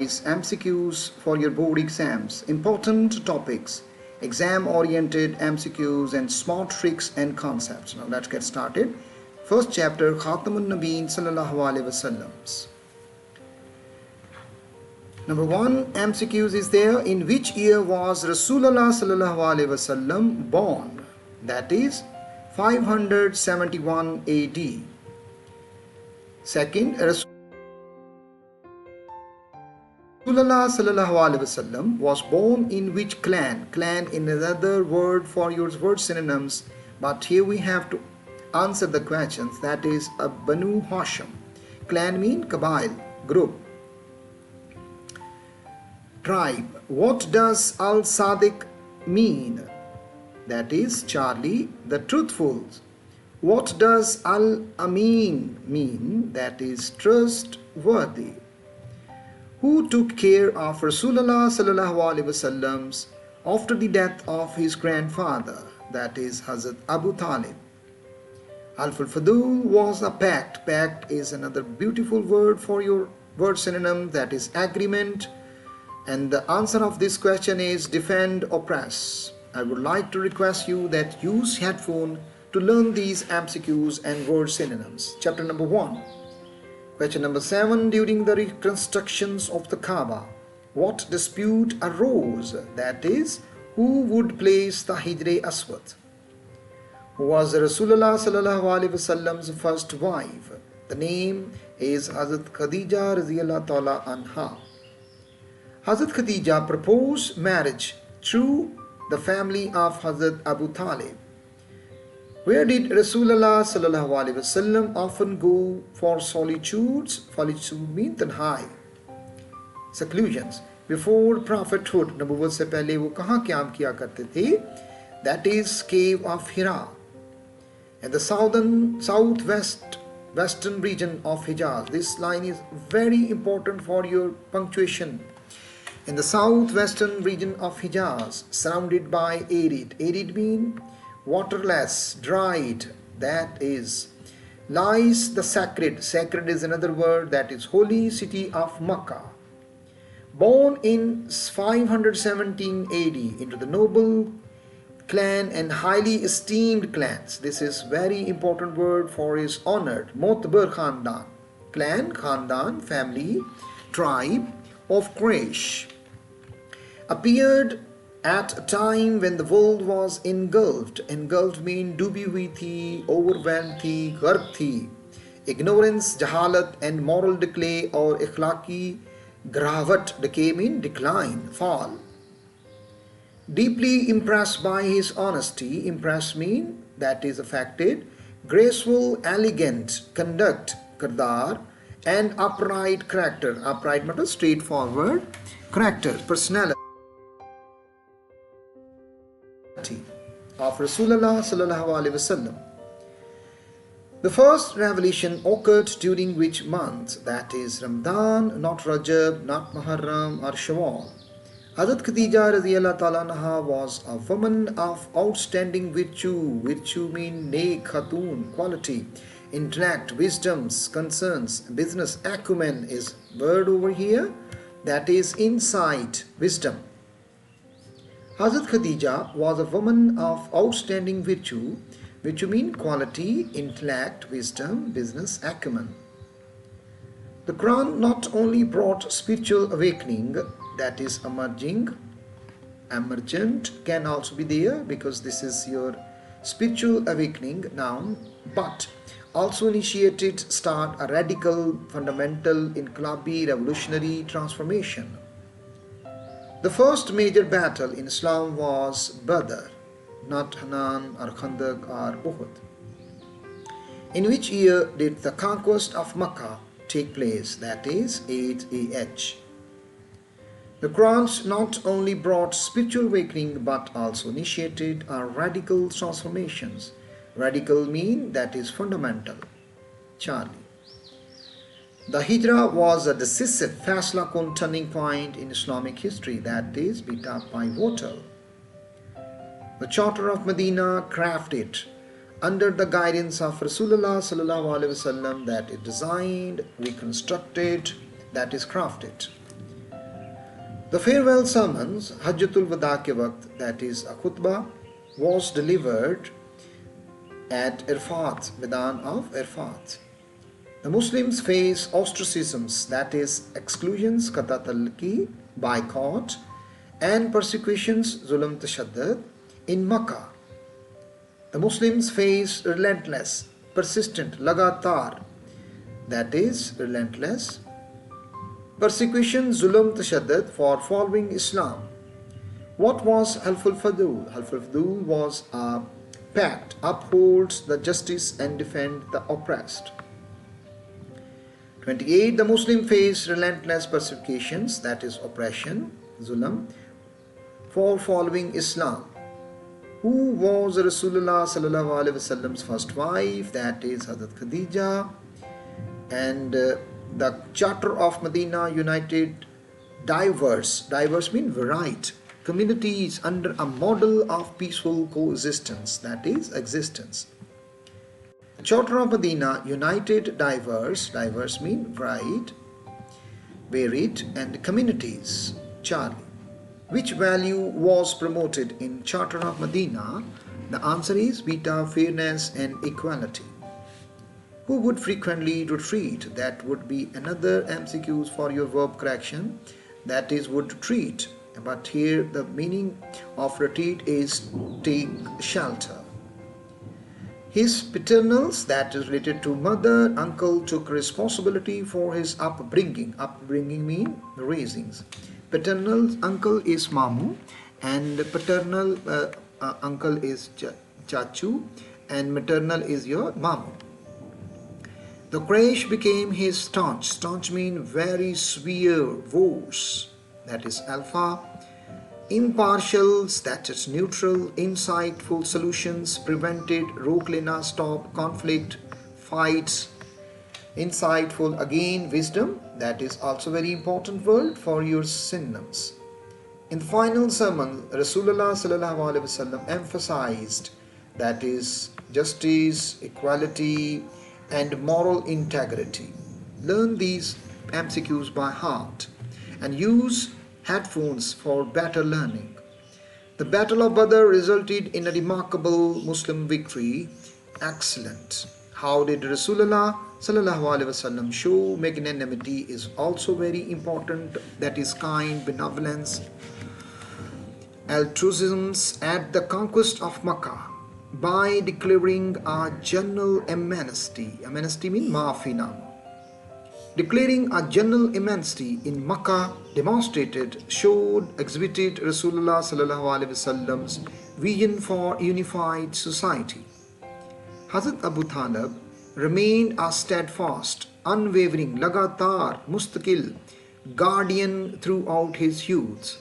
MCQs for your board exams, important topics, exam-oriented MCQs and smart tricks and concepts. Now let's get started. First chapter, Khatam-un-Nabiyeen sallallahu alaihi wasallam. Number 1 MCQs is there. In which year was Rasulullah sallallahu alaihi wasallam born? That is 571 AD. Second, Rasulullah sallallahu alaihi wasallam was born in which clan? Clan in another word for your word synonyms, but here we have to answer the questions. That is a Banu Hashim. Clan mean Kabail, group. Tribe. What does Al-Sadiq mean? That is Charlie, the truthful. What does Al-Amin mean? That is trustworthy. Who took care of Rasulullah sallallahu alaihi wasallam after the death of his grandfather? That is Hazrat Abu Talib. Al-Fadul was a pact. Pact is another beautiful word for your word synonym, that is agreement. And the answer of this question is defend, oppress. I would like to request you that use headphone to learn these MCQs and word synonyms. Chapter number 1. Question number 7. During the reconstructions of the Kaaba, what dispute arose? That is, who would place the Hijr Aswad? Who was Rasulullah sallallahu alaihi wasallam's first wife? The name is Hazrat Khadija radhiyallahu ta'ala anha. Hazrat Khadija proposed marriage through the family of Hazrat Abu Talib. Where did Rasulullah sallallahu alaihi wasallam often go for solitudes? Solitude means tanhai, seclusions. Before prophethood, नबुव्वत से पहले वो कहाँ क़याम किया करते थे? That is cave of Hira, in the southwestern region of Hijaz. This line is very important for your punctuation. In the southwestern region of Hijaz, surrounded by arid. Arid means waterless, dried. That is, lies the sacred. Sacred is another word, that is holy city of Makkah. Born in 517 AD into the noble clan and highly esteemed clans. This is very important word for his honored. Motbar Khandan. Clan, Khandan, family, tribe of Quraysh. Appeared at a time when the world was engulfed. Engulfed means डूबी हुई थी, overwhelmed थी, गर्क थी. Ignorance, jahalat and moral decay or ikhlaqi gravat. Decay means decline, fall. Deeply impressed by his honesty. Impressed means that is affected. Graceful, elegant conduct, kirdar, and upright character. Upright means straightforward character, personality of Rasulullah sallallahu alaihi wasallam. The first revelation occurred during which month? That is Ramadan, not Rajab, not Muharram or Shawwal. Hazrat Khadija radhiyallahu ta'ala anha was a woman of outstanding virtue. Virtue means neek, khatun, quality, intellect, wisdoms, concerns, business acumen is word over here. That is insight, wisdom. Hazrat Khadija was a woman of outstanding virtue. Virtue means quality, intellect, wisdom, business acumen. The Quran not only brought spiritual awakening, that is emergent can also be there because this is your spiritual awakening noun, but also initiated start a radical, fundamental, inqalabi, revolutionary transformation. The first major battle in Islam was Badr, not Hanan or Khandaq or Uhud. In which year did the conquest of Makkah take place? That is 8 AH. The Quran not only brought spiritual awakening but also initiated a radical transformations. Radical mean that is fundamental. Charlie. The Hijrah was a decisive Fasla Kun turning point in Islamic history, that is beta pivotal. The Charter of Medina crafted under the guidance of Rasulullah sallallahu alaihi wasallam, that is designed, reconstructed, that is crafted. The farewell sermons, Hajjatul Wada ke waqt, that is a khutbah, was delivered at Irfat, Midan of Irfat. The Muslims face ostracisms, that is exclusions, qata talqi, boycott, and persecutions, zulm tashaddud, in Makkah. The Muslims face relentless, persistent, lagatar, that is relentless, persecution, zulm tashaddud, for following Islam. What was Halful Fadul? Halful Fadul was a pact, upholds the justice and defend the oppressed. 28. The Muslim face relentless persecutions, that is oppression, zulm, for following Islam. Who was Rasulullah sallallahu alaihi wasallam's first wife? That is Hazrat Khadija. And the Charter of Medina united diverse mean varied, communities under a model of peaceful coexistence, that is existence. The Charter of Medina united diverse mean varied, and communities. Charlie. Which value was promoted in Charter of Medina? The answer is beta, fairness and equality. Who would frequently retreat? That would be another MCQs for your verb correction, that is would treat. But here the meaning of retreat is take shelter. His paternals, that is related to mother, uncle, took responsibility for his upbringing. Upbringing mean raisings. Paternal uncle is mamu, and paternal uncle is chachu, and maternal is your mamu. The Quraysh became his staunch. Staunch mean very severe voice, that is alpha. Impartial, that is neutral. Insightful solutions, prevented, roke lena, stop, conflict, fights. Insightful, again wisdom, that is also very important word for your synonyms. In the final sermon, Rasulullah sallallahu alaihi wasallam emphasized, that is justice, equality and moral integrity. Learn these MCQs by heart and use headphones for better learning. The Battle of Badr resulted in a remarkable Muslim victory. Excellent. How did Rasulullah sallallahu alaihi wasallam show magnanimity is also very important, that is kind, benevolence, altruism at the conquest of Makkah by declaring a general amnesty. Amnesty means maafina. Declaring a general amnesty in Makkah demonstrated, showed, exhibited Rasulullah sallallahu alaihi wasallam's vision for unified society. Hazrat Abu Talib remained a steadfast, unwavering, lagatar, mustaqil guardian throughout his youth.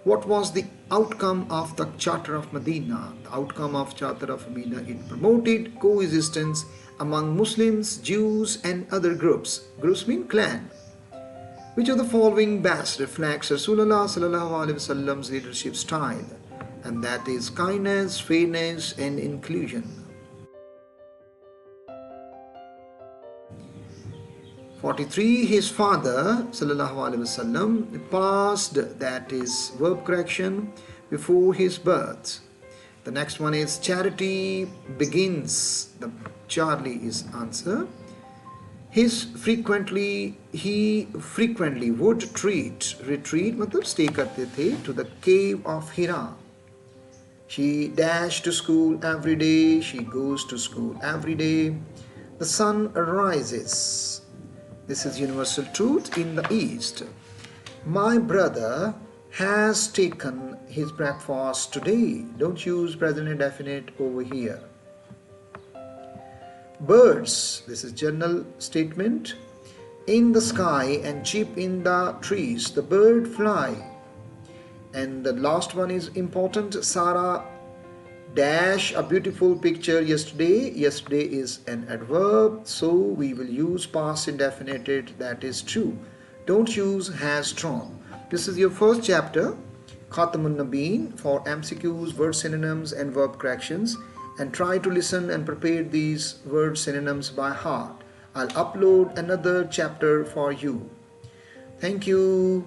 What was the outcome of the Charter of Medina? The outcome of Charter of Medina, it promoted coexistence among Muslims, Jews and other groups. Groups mean clan. Which of the following best reflects Rasulullah sallallahu alaihi wasallam's leadership style? And that is kindness, fairness and inclusion. 43. His father sallallahu alaihi wasallam passed, that is verb correction, before his birth. The next one is charity begins. The Charlie is answer. He frequently would retreat मतलब stay करते थे to the cave of Hira. She dashed to school every day. She goes to school every day. The sun rises. This is universal truth in the East. My brother has taken his breakfast today. Don't use present indefinite over here. Birds, this is general statement. In the sky and chip in the trees, the bird fly. And the last one is important. Sarah dash a beautiful picture yesterday. Yesterday is an adverb, so we will use past indefinite, that is true. Don't use has drawn. This is your first chapter, Khatam-un-Nabiyeen, for MCQs, word synonyms and verb corrections, and try to listen and prepare these word synonyms by heart. I'll upload another chapter for you. Thank you.